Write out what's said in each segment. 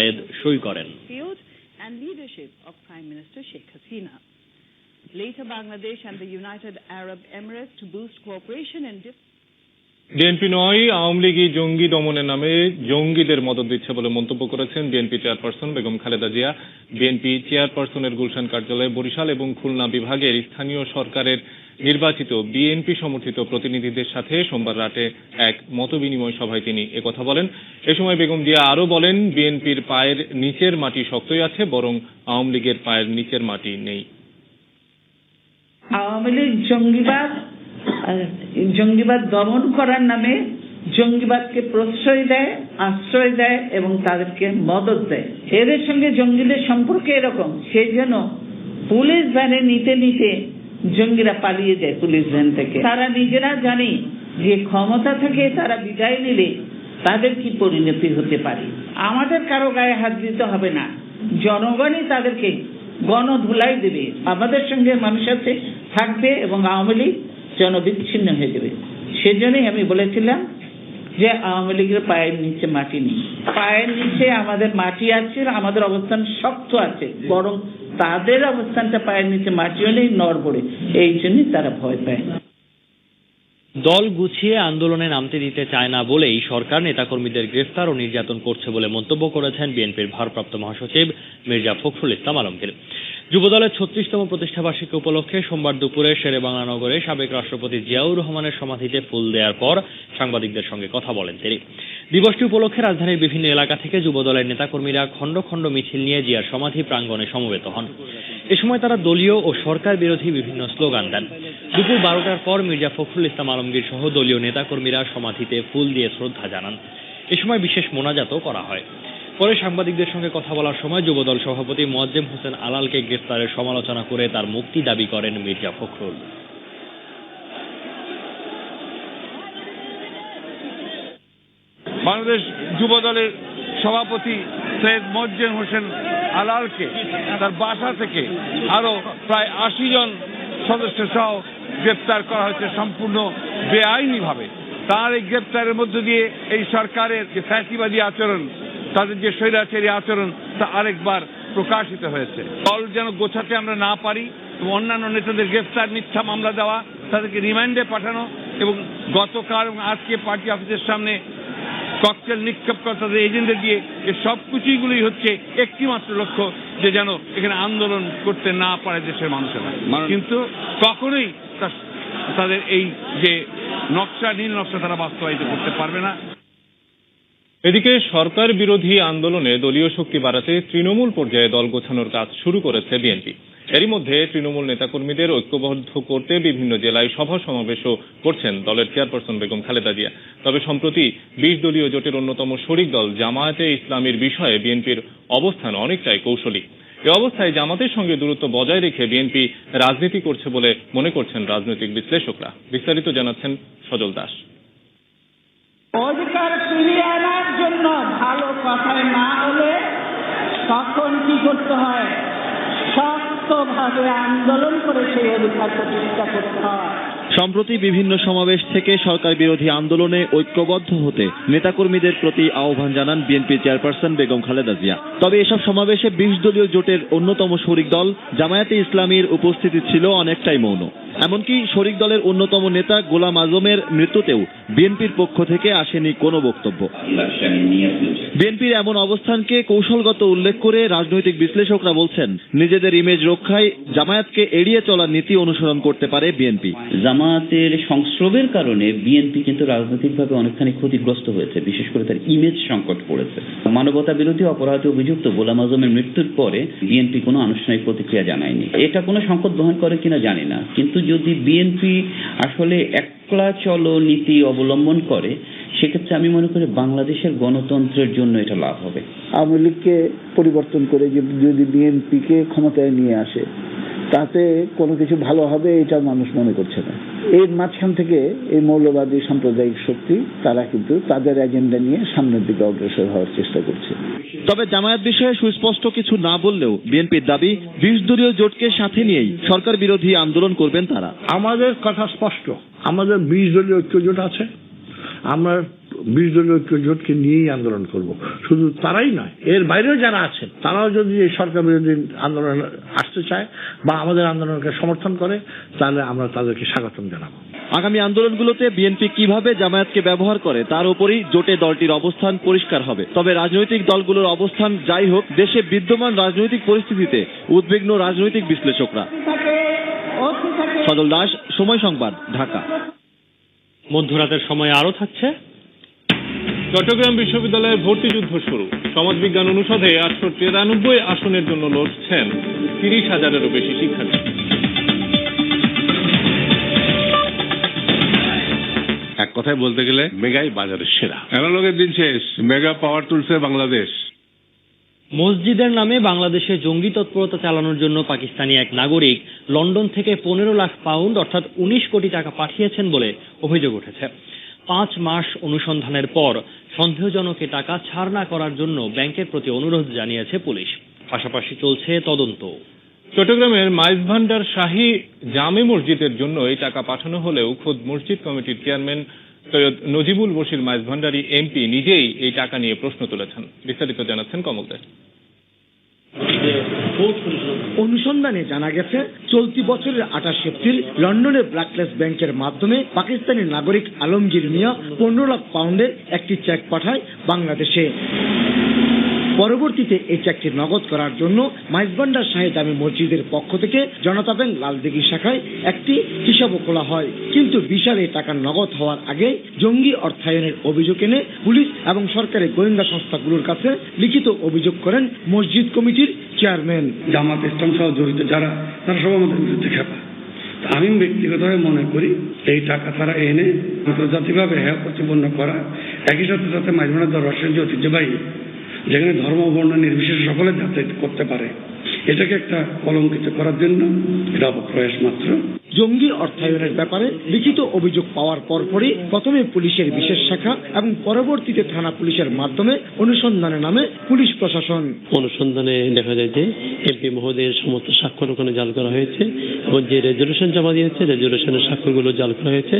জায়েদ সই করেন। And leadership of Prime Minister Sheikh Hasina. Later, Bangladesh and the United Arab Emirates to boost cooperation in BNP নয়, আওয়ামী লীগই জঙ্গি দমনের নামে জঙ্গিদের মদত দিচ্ছে বলে মন্তব্য করেছেন BNP chairperson Begum Khaleda Zia. BNP চেয়ারপারসনের গুলশান কার্যালয়ে বরিশাল এবং খুলনা বিভাগের স্থানীয় সরকারের নির্বাচিত বিএনপি সমর্থিত প্রতিনিধিদের সাথে সোমবার রাতে এক মতবিনিময় সভায় তিনি একথা বলেন। এ সময় বেগম জিয়া আরো বলেন, বিএনপির পায়ের নিচের মাটি শক্তই আছে, বরং আওয়ামী লীগের পায়ের নিচের মাটি নেই। আওয়ামী লীগ জঙ্গিবাদ দমন করার নামে জঙ্গিবাদকে প্রশ্রয় দেয়, আশ্রয় দেয় এবং তাদেরকে মদত দেয়। এদের সঙ্গে জঙ্গিদের সম্পর্ক এরকম, সেই জন্য পুলিশ ভ্যানে নিতে নিতে জঙ্গিরা পালিয়ে যায় পুলিশ ভ্যান থেকে। তারা নিজেরা জানে যে ক্ষমতা থেকে তারা বিদায় নিলে তাদের কি পরিণতি হতে পারে। আমাদের কারো গায়ে হাত দিতে হবে না, জনগণই তাদেরকে গণধুলাই দেবে। আমাদের সঙ্গে মানুষের সাথে থাকবে এবং আওয়ামী লীগ জনবিচ্ছিন্ন হয়ে যাবে। সেজন্যই আমি বলেছিলাম যে আওয়ামী লীগের পায়ের নিচে মাটি নেই। পায়ের নিচে আমাদের মাটি আছে, আমাদের অবস্থান শক্ত আছে, বরং তাদের অবস্থানটা পায়ের নিচে মাটিও নেই, নড়বড়ে। এই জন্যই তারা ভয় পায়। দল গুছিয়ে আন্দোলনে নামতে দিতে চায় না বলেই সরকার নেতাকর্মীদের গ্রেফতার ও নির্যাতন করছে বলে মন্তব্য করেছেন বিএনপির ভারপ্রাপ্ত মহাসচিব মির্জা ফখরুল ইসলাম আলমগীর। যুবদলের 36তম প্রতিষ্ঠাবার্ষিকী উপলক্ষে সোমবার দুপুরে শেরেবাংলা নগরে সাবেক রাষ্ট্রপতি জিয়াউর রহমানের সমাধিতে ফুল দেওয়ার পর সাংবাদিকদের সঙ্গে কথা বলেন তিনি। দিবসটি উপলক্ষে রাজধানীর বিভিন্ন এলাকা থেকে যুবদলের নেতাকর্মীরা খণ্ড খণ্ড মিছিল নিয়ে জিয়ার সমাধি প্রাঙ্গণে সমবেত হন। এ সময় তারা দলীয় ও সরকার বিরোধী বিভিন্ন স্লোগান দেন। দুপুর 12টার পর মির্জা ফখরুল ইসলাম আলমগীর সহ দলীয় নেতাকর্মীরা সমাধিতে ফুল দিয়ে শ্রদ্ধা জানান। এ সময় বিশেষ মোনাজাতও করা হয়। পরে সাংবাদিকদের সঙ্গে কথা বলার সময় যুবদল সভাপতি মোয়াজ্জেম হোসেন আলালকে গ্রেফতারের সমালোচনা করে তার মুক্তি দাবি করেন মির্জা ফখরুল। বাংলাদেশ যুবদলের সভাপতি সৈয়দ মোয়াজ্জেম হোসেন আলালকে তার বাসা থেকে আরো প্রায় 80 জন সদস্য সহ গ্রেপ্তার করা হয়েছে সম্পূর্ণ বেআইনিভাবে। তার এই গ্রেপ্তারের মধ্য দিয়ে এই সরকারের যে ফ্যাসিবাদী আচরণ, তাদের যে স্বৈরাচারী আচরণ, তা আরেকবার প্রকাশিত হয়েছে। দল যেন গোছাতে আমরা না পারি এবং অন্যান্য নেতাদের গ্রেফতার, মিথ্যা মামলা দেওয়া, তাদেরকে রিমান্ডে পাঠানো এবং গতকাল এবং আজকে পার্টি অফিসের সামনে ককটেল নিক্ষেপ করা তাদের এজেন্ডা দিয়ে, এই সব কিছুগুলি হচ্ছে একটি মাত্র লক্ষ্য, যে যেন এখানে আন্দোলন করতে না পারে দেশের মানুষেরা। কিন্তু কখনোই তাদের এই যে নকশা, নীল নকশা তারা বাস্তবায়িত করতে পারবে না। এদিকে সরকার বিরোধী আন্দোলনে দলীয় শক্তি বাড়াতে তৃণমূল পর্যায়ে দল গোছানোর কাজ শুরু করেছে বিএনপি। এরই মধ্যে তৃণমূল নেতাকর্মীদের ঐক্যবদ্ধ করতে বিভিন্ন জেলায় সভা সমাবেশও করছেন দলের চেয়ারপারসন বেগম খালেদা জিয়া। তবে সম্প্রতি 20 দলীয় জোটের অন্যতম শরিক দল জামায়াতে ইসলামীর বিষয়ে বিএনপির অবস্থান অনেকটাই কৌশলী। এ অবস্থায় জামাতের সঙ্গে দূরত্ব বজায় রেখে বিএনপি রাজনীতি করছে বলে মনে করছেন রাজনৈতিক বিশ্লেষকরা। বিস্তারিত জানাচ্ছেন সজল দাস। অধিকার ফিরিয়ে আনার জন্য ভালো কথায় না হলে তখন কি করতে হয়? শক্তভাবে আন্দোলন করে সেই অধিকার প্রতিষ্ঠা করতে হয়। সম্প্রতি বিভিন্ন সমাবেশ থেকে সরকার বিরোধী আন্দোলনে ঐক্যবদ্ধ হতে নেতাকর্মীদের প্রতি আহ্বান জানান বিএনপি চেয়ারপারসন বেগম খালেদা জিয়া। তবে এসব সমাবেশে 20 দলীয় জোটের অন্যতম শরিক দল জামায়াতে ইসলামীর উপস্থিতি ছিল অনেকটাই মৌন। এমনকি শরিক দলের অন্যতম নেতা গোলাম আজমের মৃত্যুতেও বিএনপির পক্ষ থেকে আসেনি কোনো বক্তব্য। বিএনপির এমন অবস্থানকে কৌশলগত উল্লেখ করে রাজনৈতিক বিশ্লেষকরা বলছেন, নিজেদের ইমেজ রক্ষায় জামায়াতকে এড়িয়ে চলার নীতি অনুসরণ করতে পারে বিএনপি। জামায়াতের সংস্রবের কারণে বিএনপি কিন্তু রাজনৈতিকভাবে অনেকখানি ক্ষতিগ্রস্ত হয়েছে, বিশেষ করে তার ইমেজ সংকট পড়েছে। মানবতা বিরোধী অপরাধে অভিযুক্ত গোলাম আজমের মৃত্যুর পরে বিএনপি কোনো আনুষ্ঠানিক প্রতিক্রিয়া জানায়নি। এটা কোনো সংকট বহন করে কিনা জানি না, কিন্তু যদি বিএনপি আসলে একলা চলো নীতি অবলম্বন করে, সেক্ষেত্রে আমি মনে করি বাংলাদেশের গণতন্ত্রের জন্য এটা লাভ হবে। আওয়ামী লীগকে পরিবর্তন করে যদি বিএনপিকে ক্ষমতায় নিয়ে আসে, তাতে কোনো কিছু ভালো হবে এটা মানুষ মনে করছে না। এর মাঝখান থেকে এই মৌলবাদী সাম্প্রদায়িক শক্তি তারা কিন্তু তাদের এজেন্ডা নিয়ে সামনের দিকে অগ্রসর হওয়ার চেষ্টা করছে। তবে জামায়াত বিষয়ে সুস্পষ্ট কিছু না বললেও বিএনপির দাবি 20 দলীয় জোটকে সাথে নিয়েই সরকার বিরোধী আন্দোলন করবেন তারা। আমাদের কথা স্পষ্ট, আমাদের 20 দলীয় ঐক্য জোট আছে। আমরা 20 দলীয় ঐক্য জোটকে নিয়েই আন্দোলন করব। শুধু তারাই নয়, এর বাইরেও যারা আছেন তারাও যদি এই সরকার বিরোধী আন্দোলন আসতে চায় বা আমাদের আন্দোলনকে সমর্থন করে, তাহলে আমরা তাদেরকে স্বাগতম জানাবো। আগামী আন্দোলনগুলোতে বিএনপি কিভাবে জামায়াতকে ব্যবহার করে তার উপরই জোটে দলটির অবস্থান পরিষ্কার হবে। তবে রাজনৈতিক দলগুলোর অবস্থান যাই হোক, দেশে বিদ্যমান রাজনৈতিক পরিস্থিতিতে উদ্বিগ্ন রাজনৈতিক বিশ্লেষকরা। সজল দাস, সময় সংবাদ, ঢাকা। মধ্যরাতের সময় আরো থাকছে। চট্টগ্রাম বিশ্ববিদ্যালয়ের ভর্তি যুদ্ধ শুরু। সমাজবিজ্ঞান অনুষদে 893 আসনের জন্য লড়ছেন 30,000-এরও বেশি শিক্ষার্থী। এক কথায় বলতে গেলে মেগাই বাজারের সেরা। অ্যানালগের দিন শেষ, মেগা পাওয়ার তুলছে বাংলাদেশ। মসজিদের নামে বাংলাদেশে জঙ্গি তৎপরতা চালানোর জন্য পাকিস্তানি এক নাগরিক লন্ডন থেকে 15 লাখ পাউন্ড অর্থাৎ 19 কোটি টাকা পাঠিয়েছেন বলে অভিযোগ উঠেছে। 5 মাস অনুসন্ধানের পর সন্দেহজনক টাকা ছাড় না করার জন্য ব্যাংকের প্রতি অনুরোধ জানিয়েছে পুলিশ। পাশাপাশি চলছে তদন্ত। চট্টগ্রামের মাইজভান্ডার শাহী জামে মসজিদের জন্য এই টাকা পাঠানো হলেও খোদ মসজিদ কমিটির চেয়ারম্যান সৈয়দ নজিবুল বশির মাইজভান্ডারি এমপি নিজেই এই টাকা নিয়ে প্রশ্ন তুলেছেন। বিস্তারিত জানাচ্ছেন কমল দে। অনুসন্ধানে জানা গেছে, চলতি বছরের 28 এপ্রিল লন্ডনে ব্রাকলেস ব্যাংকের মাধ্যমে পাকিস্তানি নাগরিক আলমগীর মিয়া 15 লাখ পাউন্ডের একটি চেক পাঠায় বাংলাদেশে। পরবর্তীতে এই চেকটি নগদ করার জন্য মাইজভান্ডার শাহী জামে মসজিদের পক্ষ থেকে জনতা ব্যাংক লালদিঘি শাখায় একটি হিসাবও খোলা হয়। কিন্তু বিশাল এই টাকা নগদ হওয়ার আগে জঙ্গি অর্থায়নের অভিযোগ এনে পুলিশ এবং সরকারি গোয়েন্দা সংস্থাগুলোর কাছে লিখিত অভিযোগ করেন মসজিদ কমিটির চেয়ারম্যান। জামাত ইসলাম সহ জড়িত যারা, তারা সব আমাদের বিরুদ্ধে খেপা। আমি ব্যক্তিগতভাবে মনে করি এই টাকা তারা এনে আন্তর্জাতিকভাবে হেয় প্রতিপন্ন করা, একই সাথে সাথে মাইজভান্ডার দরবারের যে ঐতিহ্যবাহী, যেখানে ধর্ম বর্ণ নির্বিশেষে সকলে যাতায়াত করতে পারে, এটাকে একটা কলঙ্কিত করার জন্য এটা অপপ্রয়াস মাত্র। জঙ্গি অর্থায়নের ব্যাপারে লিখিত অভিযোগ পাওয়ার পরপরই প্রথমে পুলিশের বিশেষ শাখা এবং পরবর্তীতে থানা পুলিশের মাধ্যমে অনুসন্ধানে নামে পুলিশ প্রশাসন। অনুসন্ধানে দেখা যায় যে এমপি মহোদয়ের সমস্ত স্বাক্ষর ওখানে জাল করা হয়েছে এবং যে রেজুলেশন জমা দিয়েছে রেজুলেশনের স্বাক্ষরগুলো জাল করা হয়েছে।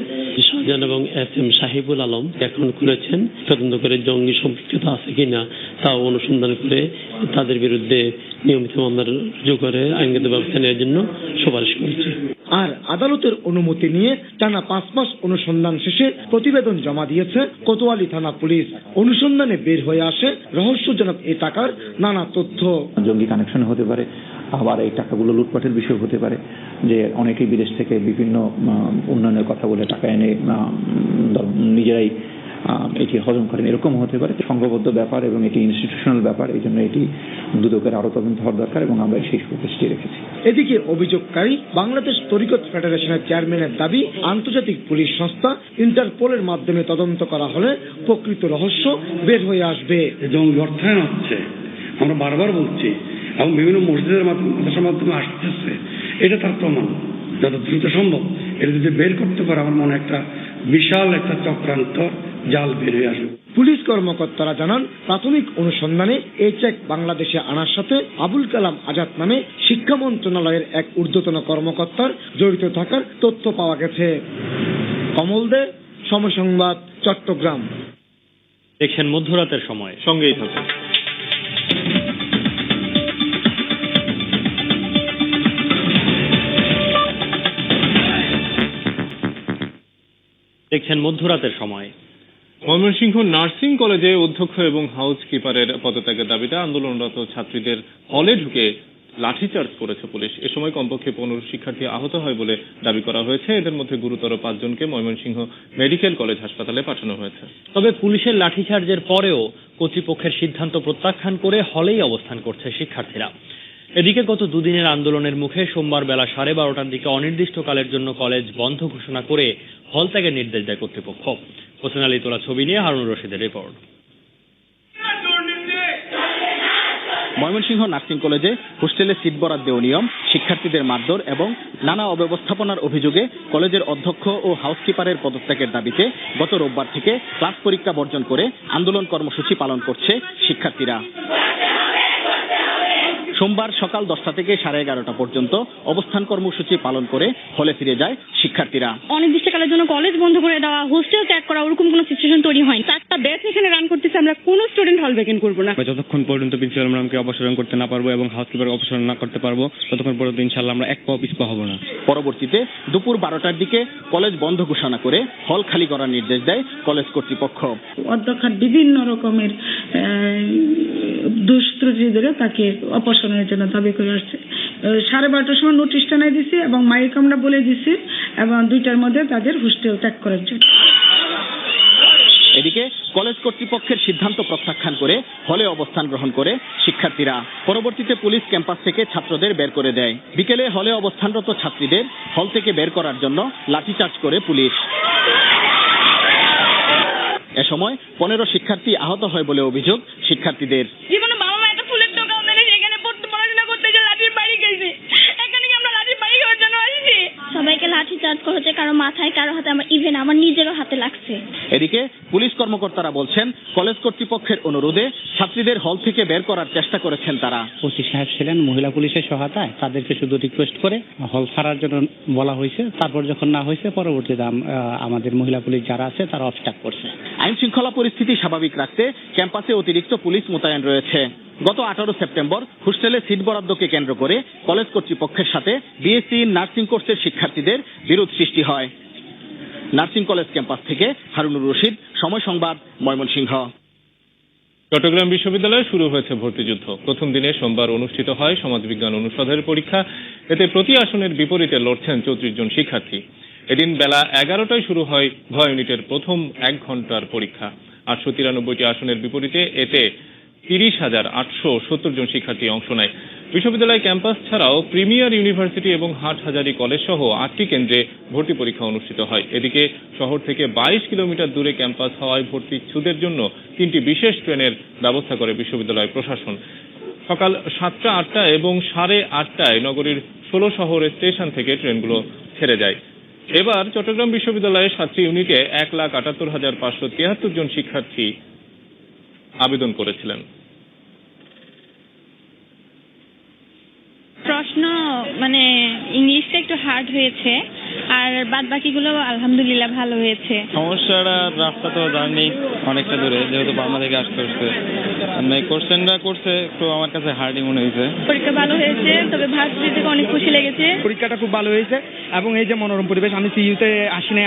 শাহজাহান এবং এস.এম. সাহিবুল আলম এখন খুলেছেন, তদন্ত করে জঙ্গি সম্পৃক্ততা আছে কিনা তাও অনুসন্ধান করে তাদের বিরুদ্ধে নিয়মিত মামলা রুজু করে আইনগত ব্যবস্থা নেওয়ার জন্য সুপারিশ করেছে। আর আদালতের অনুমতি নিয়ে টানা 5 মাস অনুসন্ধান শেষে প্রতিবেদন জমা দিয়েছে কোতোয়ালি থানা পুলিশ। অনুসন্ধানে বের হয়ে আসে রহস্যজনক এই টাকার নানা তথ্য। জঙ্গি কানেকশন হতে পারে, আবার এই টাকাগুলো লুটপাটের বিষয় হতে পারে, যে অনেকেই বিদেশ থেকে বিভিন্ন উন্নয়নের কথা বলে টাকা এনে নিজেরাই এটি হজম করেন, এরকম হতে পারে। সংঘবদ্ধ ব্যাপার এবং এটি ইনস্টিটিউশনাল ব্যাপার, এই জন্য এটি দুদকের আরো তদন্ত হওয়ার দরকার এবং আমরা সেই সুপারিশটি রেখেছি। এদিকে অভিযোগকারী বাংলাদেশ তরিকত ফেডারেশনের চেয়ারম্যানের দাবি, আন্তর্জাতিক পুলিশ সংস্থা ইন্টারপোলের মাধ্যমে তদন্ত করা হলে প্রকৃত রহস্য বের হয়ে আসবে। জঙ্গি অর্থায়ন হচ্ছে, আমরা বারবার বলছি, এবং বিভিন্ন মসজিদের মাধ্যমে মাদ্রাসার মাধ্যমে আসতেছে, এটা তার প্রমাণ। যত দ্রুত সম্ভব এটা যদি বের করতে পারে, আমার মনে একটা বিশাল একটা চক্রান্ত জাল বের হয়ে আসবে। পুলিশ কর্মকর্তারা জানান, প্রাথমিক অনুসন্ধানে এই চেক বাংলাদেশে আনার সাথে আবুল কালাম আজাদ নামে শিক্ষা মন্ত্রণালয়ের এক ঊর্ধ্বতন কর্মকর্তার জড়িত থাকার তথ্য পাওয়া গেছে। কমল দে, সময় সংবাদ, চট্টগ্রাম। দেখছেন মধ্যরাতের সময়, সঙ্গেই থাকুন। দেখছেন মধ্যরাতের সময়। ময়মনসিংহ নার্সিং কলেজে অধ্যক্ষ এবং হাউস কিপারের পদত্যাগের দাবিতে আন্দোলনরত ছাত্রীদের হলে ঢুকে লাঠিচার্জ করেছে পুলিশ। এ সময় কমপক্ষে 15 শিক্ষার্থী আহত হয় বলে দাবি করা হয়েছে। এদের মধ্যে গুরুতর 5 জনকে ময়মনসিংহ মেডিকেল কলেজ হাসপাতালে পাঠানো হয়েছে। তবে পুলিশের লাঠিচার্জের পরেও কর্তৃপক্ষের সিদ্ধান্ত প্রত্যাখ্যান করে হলেই অবস্থান করছে শিক্ষার্থীরা। এদিকে গত দুদিনের আন্দোলনের মুখে সোমবার বেলা 12:30টার দিকে অনির্দিষ্টকালের জন্য কলেজ বন্ধ ঘোষণা করে হল ত্যাগের নির্দেশ দেয় কর্তৃপক্ষ। হোসেন আলী তোলা ছবি নিয়ে হারুন রশিদের রিপোর্ট। ময়মনসিংহ নার্সিং কলেজে হোস্টেলে সিট বরাদ্দ অনিয়ম, শিক্ষার্থীদের মারধর এবং নানা অব্যবস্থাপনার অভিযোগে কলেজের অধ্যক্ষ ও হাউসকিপারের পদত্যাগের দাবিতে গত রোববার থেকে ক্লাস পরীক্ষা বর্জন করে আন্দোলন কর্মসূচি পালন করছে শিক্ষার্থীরা। সোমবার সকাল 10টা থেকে 11:30 পর্যন্ত অবস্থান কর্মসূচি পালন করে হলে ফিরে যায় শিক্ষার্থীরা। অনির্দিষ্টকালের জন্য কলেজ বন্ধ করে দেওয়া, হোস্টেল ত্যাগ করা, ওরকম কোনো সিচুয়েশন তৈরি হয়নি। 4টা ব্যাচ এখানে রান করতেছে, আমরা কোনো স্টুডেন্ট হল ভ্যাকেন্ট করবো না। যতক্ষণ পর্যন্ত প্রিন্সিপাল ম্যাডামকে অপসারণ করতে না পারবো এবং হাউসকিপার অপসারণ না করতে পারবো ততক্ষণ পর্যন্ত ইনশাআল্লাহ আমরা এক পাও পিছপা হব না। পরবর্তীতে দুপুর 12টার দিকে কলেজ বন্ধ ঘোষণা করে হল খালি করার নির্দেশ দেয় কলেজ কর্তৃপক্ষ। অধ্যক্ষার বিভিন্ন রকমের দুষ্ত্রুটি ধরে তাকে অপসারণের জন্য দাবি করে আসছে। 12:30টার সময় নোটিশ টানাই দিছি এবং মাইক আমরা বলে দিছি এবং 2টার মধ্যে তাদের হোস্টেল ত্যাগ করার জন্য। এদিকে কলেজ কর্তৃপক্ষের সিদ্ধান্ত প্রত্যাখ্যান করে হলে অবস্থান গ্রহণ করে শিক্ষার্থীরা। পরবর্তীতে পুলিশ ক্যাম্পাস থেকে ছাত্রদের বের করে দেয়। বিকেলে হলে অবস্থানরত ছাত্রীদের হল থেকে বের করার জন্য লাঠিচার্জ করে পুলিশ। এ সময় 15 শিক্ষার্থী আহত হয় বলে অভিযোগ শিক্ষার্থীদের। জীবনে বাবা মা একটা ফুলের টাকাও দেয় না, সেখানে পড়াশোনা করতে যে লাঠির বাড়ি গেছে, এখানে কি আমরা লাঠির বাড়ি খাওয়ার জন্য আসছি? সবাইকে লাঠি চার্জ করেছে, কারো মাথায়, কারো হাতে, ইভেন আমার নিজেরও হাতে লাগছে। এদিকে পুলিশ কর্মকর্তারা বলছেন কলেজ কর্তৃপক্ষের অনুরোধে ছাত্রীদের হল থেকে বের করার চেষ্টা করেছেন তারা। ওসি সাহেব ছিলেন মহিলা পুলিশের সহায়তায়, তাদেরকে শুধু রিকোয়েস্ট করে হল ছাড়ার জন্য বলা হয়েছে। তারপর যখন না হয়েছে পরবর্তীতে আমাদের মহিলা পুলিশ যারা আছে তারা অবস্ট্রাক্ট করছে। আইন শৃঙ্খলা পরিস্থিতি স্বাভাবিক রাখতে ক্যাম্পাসে অতিরিক্ত পুলিশ মোতায়েন রয়েছে। গত 18 সেপ্টেম্বর হোস্টেলে সিট বরাদ্দকে কেন্দ্র করে কলেজ কর্তৃপক্ষের সাথে বিএসসি নার্সিং কোর্সের শিক্ষার্থীদের বিরোধ সৃষ্টি হয়। নার্সিং কলেজ ক্যাম্পাস থেকে হারুনুর রশিদ, সময় সংবাদ, ময়মনসিংহ। চট্টগ্রাম বিশ্ববিদ্যালয়ে শুরু হয়েছে ভর্তিযুদ্ধ। প্রথম দিনে সোমবার অনুষ্ঠিত হয় সমাজবিজ্ঞান অনুষদের পরীক্ষা। এতে প্রতি আসনের বিপরীতে লড়ছেন 34 জন শিক্ষার্থী। এদিন বেলা 11টায় শুরু হয় ঘ ইউনিটের প্রথম 1 ঘন্টার পরীক্ষা। 893টি আসনের বিপরীতে এতে 30,870 জন শিক্ষার্থী অংশ নেয়। বিশ্ববিদ্যালয় ক্যাম্পাস ছাড়াও প্রিমিয়ার ইউনিভার্সিটি এবং হাটহাজারী কলেজ সহ 8টি কেন্দ্রে ভর্তি পরীক্ষা অনুষ্ঠিত হয়। এদিকে শহর থেকে 22 কিলোমিটার দূরে ক্যাম্পাস হওয়ায় ভর্তিচ্ছুদের জন্য 3টি বিশেষ ট্রেনের ব্যবস্থা করে বিশ্ববিদ্যালয় প্রশাসন। সকাল 7টা, 8টা এবং 8:30টায় নগরীর 16 শহরের স্টেশন থেকে ট্রেনগুলো ছেড়ে যায়। এবার চট্টগ্রাম বিশ্ববিদ্যালয়ের 7টি ইউনিটে 1,78,573 জন শিক্ষার্থী আবেদন করেছিলেন। প্রশ্ন ইংলিশটা একটু হার্ড হয়েছে, আর বাদ বাকিগুলো আলহামদুলিল্লাহ ভালো হয়েছে। সমস্যাটা রাস্তা তো জার্নি অনেকটা দূরে, যেহেতু বাংলা থেকে আসতে হচ্ছে। কোশ্চেনটা করছে একটু আমার কাছে হার্ডই মনে হয়েছে। পরীক্ষা ভালো হয়েছে, তবে ভার্সিটি থেকে অনেক খুশি লেগেছে। পরীক্ষাটা খুব ভালো হয়েছে এবং এই যে মনোরম পরিবেশ, আমি সিইউতে আসি নাই।